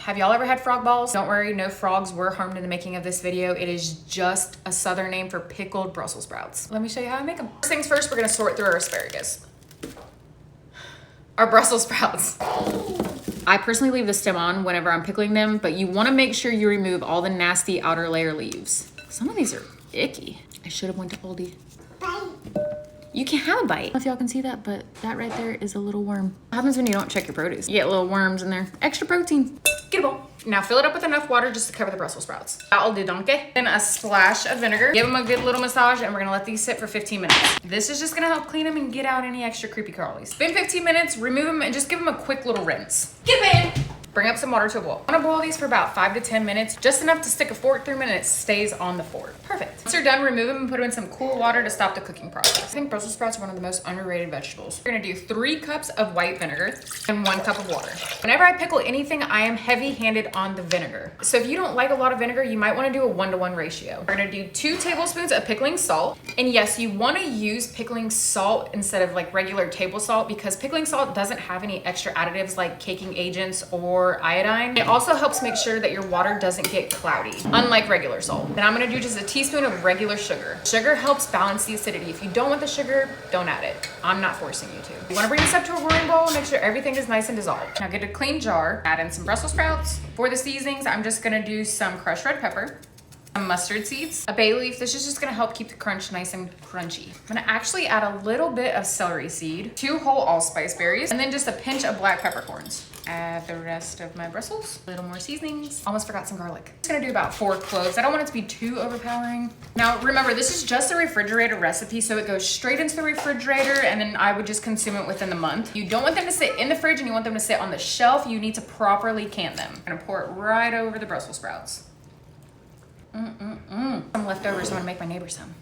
Have y'all ever had frog balls? Don't worry, no frogs were harmed in the making of this video. It is just a southern name for pickled Brussels sprouts. Let me show you how I make them. First things first, we're gonna sort through our asparagus. Our Brussels sprouts. I personally leave the stem on whenever I'm pickling them, but you wanna make sure you remove all the nasty outer layer leaves. Some of these are icky. I should have went to Aldi. You can't have a bite. I don't know if y'all can see that, but that right there is a little worm. What happens when you don't check your produce? You get little worms in there. Extra protein. Get a bowl. Now fill it up with enough water just to cover the Brussels sprouts. That'll do, donkey. Then a splash of vinegar. Give them a good little massage, and we're gonna let these sit for 15 minutes. This is just gonna help clean them and get out any extra creepy crawlies. Been 15 minutes, remove them and just give them a quick little rinse. Get them in. Bring up some water to a boil. I'm gonna boil these for about 5 to 10 minutes, just enough to stick a fork through them and it stays on the fork. Perfect. Once they're done, remove them and put them in some cool water to stop the cooking process. I think Brussels sprouts are one of the most underrated vegetables. We're gonna do 3 cups of white vinegar and 1 cup of water. Whenever I pickle anything, I am heavy-handed on the vinegar. So if you don't like a lot of vinegar, you might wanna do a 1-to-1 ratio. We're gonna do 2 tablespoons of pickling salt. And yes, you wanna use pickling salt instead of like regular table salt because pickling salt doesn't have any extra additives like caking agents or iodine. It also helps make sure that your water doesn't get cloudy, unlike regular salt. Then I'm gonna do just a teaspoon of regular sugar. Sugar helps balance the acidity. If you don't want the sugar, don't add it. I'm not forcing you to. You wanna bring this up to a rolling bowl, make sure everything is nice and dissolved. Now get a clean jar, add in some Brussels sprouts. For the seasonings, I'm just gonna do some crushed red pepper, some mustard seeds, a bay leaf. This is just gonna help keep the crunch nice and crunchy. I'm gonna actually add a little bit of celery seed, 2 whole allspice berries, and then just a pinch of black peppercorns. Add the rest of my Brussels, a little more seasonings. Almost forgot some garlic. Just gonna do about 4 cloves. I don't want it to be too overpowering. Now remember, this is just a refrigerator recipe, so it goes straight into the refrigerator and then I would just consume it within the month. You don't want them to sit in the fridge and you want them to sit on the shelf. You need to properly can them. I'm gonna pour it right over the Brussels sprouts. Some leftovers, so I'm gonna make my neighbor some.